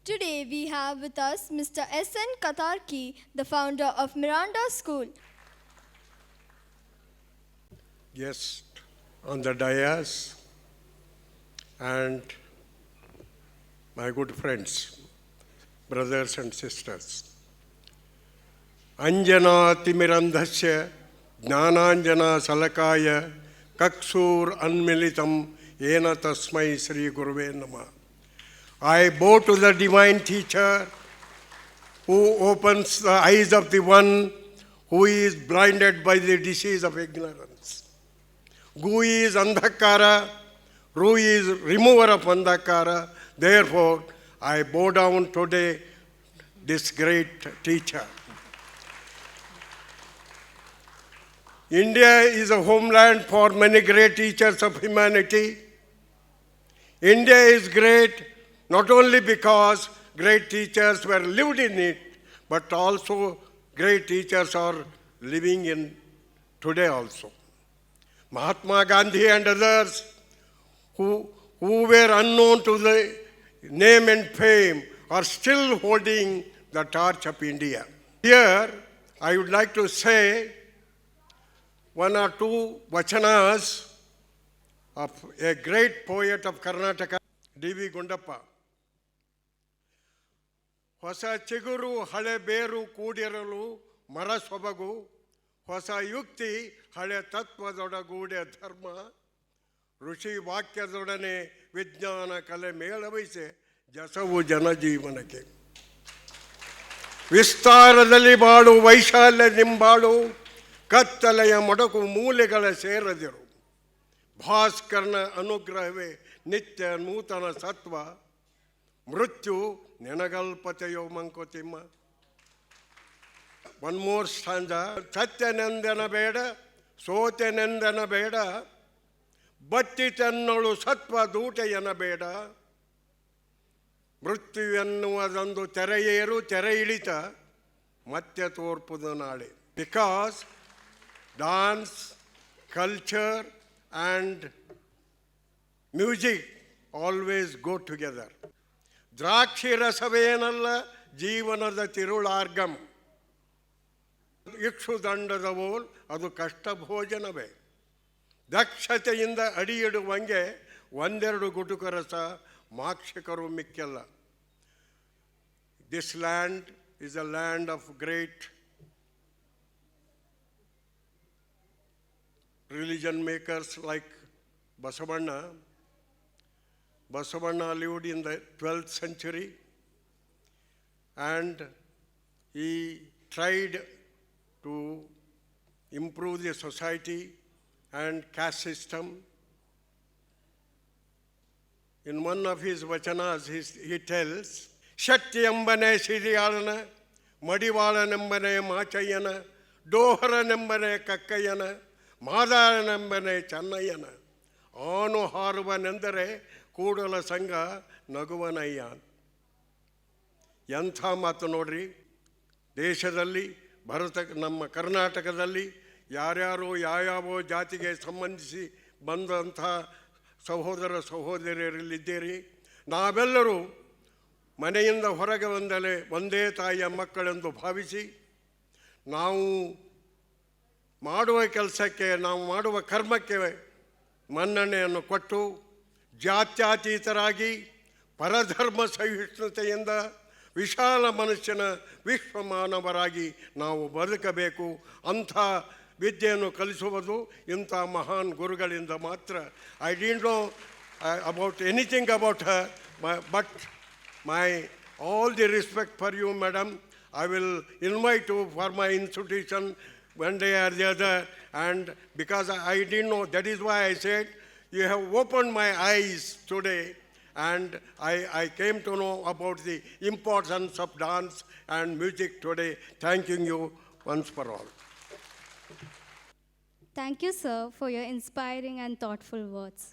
Today we have with us Mr. S.N. Katarki, the founder of Miranda School. Guest on the dais and my good friends, brothers and sisters. Anjana Timirandhasya Jnananjana Salakaya Kaksur Anmilitam Yena Tasmai Sri Guruve Namah. I bow to the divine teacher who opens the eyes of the one who is blinded by the disease of ignorance. Gu is Andhakara, Ru is remover of Andhakara. Therefore, I bow down today this great teacher. India is a homeland for many great teachers of humanity. India is great not only because great teachers were lived in it, but also great teachers are living in today also. Mahatma Gandhi and others who were unknown to the name and fame are still holding the torch of India. Here, I would like to say one or two vachanas of a great poet of Karnataka, D.V. Gundappa. ಹೊಸ ಚಿಗುರು ಹಳೆ ಬೇರು ಕೂಡಿರಲು ಮರ ಸೊಬಗು ಹೊಸ ಯುಕ್ತಿ ಹಳೆ ತತ್ವದೊಡಗೂಡೆ ಧರ್ಮ ಋಷಿ ವಾಕ್ಯದೊಡನೆ ವಿಜ್ಞಾನ ಕಲೆ ಮೇಳವಹಿಸಿ ಜಸವು ಜನಜೀವನಕ್ಕೆ ವಿಸ್ತಾರದಲ್ಲಿ ಬಾಳು ವೈಶಾಲ್ಯ ನಿಂಬಾಳು ಕತ್ತಲೆಯ ಮೊಡಕು ಮೂಲೆಗಳ ಸೇರದಿರು ಭಾಸ್ಕರನ ಅನುಗ್ರಹವೇ ನಿತ್ಯ ನೂತನ ಸತ್ವ ಮೃತ್ಯು ನೆನಗಲ್ಪತೆಯೋ ಮಂಕೋತಿಮ್ಮ. One more stanza. ಸತ್ಯನೆಂದನ ಬೇಡ ಸೋತೆನೆಂದನ ಬೇಡ ಬತ್ತಿತೆನ್ನಳು ಸತ್ವ ದೂಟೆಯನ ಬೇಡ ಮೃತ್ಯು ಎನ್ನುವುದೊಂದು ತೆರೆಯೇರು ತೆರೆ ಇಳಿತ ಮತ್ತೆ ತೋರ್ಪುದು ನಾಳೆ. Because dance culture and music always go together. ದ್ರಾಕ್ಷಿ ರಸವೇನಲ್ಲ ಜೀವನದ ತಿರುಳಾರ್ಗಂ ಇಕ್ಷುದಂಡದ ಓಲ್ ಅದು ಕಷ್ಟ ಭೋಜನವೇ. ದಕ್ಷತೆಯಿಂದ ಅಡಿಯಿಡುವಂಗೆ ಒಂದೆರಡು ಗುಟುಕ ರಸ ಮಾಕ್ಷಕರು ಮಿಕ್ಕೆಲ್ಲ. This land is a land of great religion makers like Basavanna. Basavanna lived in the 12th century and he tried to improve the society and caste system. In one of his vachanas, he tells, ಶಕ್ತಿಯೆಂಬನೆ ಸಿರಿಯಾಳನ ಮಡಿವಾಳನೆಂಬನೆ ಮಾಚಯ್ಯನ ಡೋಹರನೆಂಬನೆ ಕಕ್ಕಯ್ಯನ ಮಾದಾರನೆಂಬನೆ ಚೆನ್ನಯ್ಯನ ಆನು ಹಾರುವನೆಂದರೆ ಕೂಡಲ ಸಂಘ ನಗುವನಯ್ಯ. ಎಂಥ ಮಾತು ನೋಡ್ರಿ. ದೇಶದಲ್ಲಿ ನಮ್ಮ ಕರ್ನಾಟಕದಲ್ಲಿ ಯಾರ್ಯಾರು ಯಾವ್ಯಾವ ಜಾತಿಗೆ ಸಂಬಂಧಿಸಿ ಬಂದಂಥ ಸಹೋದರ ಸಹೋದರಿಯರಲ್ಲಿದ್ದೀರಿ. ನಾವೆಲ್ಲರೂ ಮನೆಯಿಂದ ಹೊರಗೆ ಬಂದಲೇ ಒಂದೇ ತಾಯಿಯ ಮಕ್ಕಳೆಂದು ಭಾವಿಸಿ ನಾವು ಮಾಡುವ ಕೆಲಸಕ್ಕೆ ನಾವು ಮಾಡುವ ಕರ್ಮಕ್ಕೆ ಮನ್ನಣೆಯನ್ನು ಕೊಟ್ಟು ಜಾತ್ಯತೀತರಾಗಿ ಪರಧರ್ಮ ಸಹಿಷ್ಣುತೆಯಿಂದ ವಿಶಾಲ ಮನುಷ್ಯನ ವಿಶ್ವಮಾನವರಾಗಿ ನಾವು ಬದುಕಬೇಕು. ಅಂಥ ವಿದ್ಯೆಯನ್ನು ಕಲಿಸುವುದು ಇಂಥ ಮಹಾನ್ ಗುರುಗಳಿಂದ ಮಾತ್ರ. I didn't know about anything about her, but all the respect for you, madam. I will invite you for my institution one day or the other, and because I didn't know, that is why I said you have opened my eyes today, and I came to know about the importance of dance and music today. Thanking you once for all. Thank you, sir, for your inspiring and thoughtful words.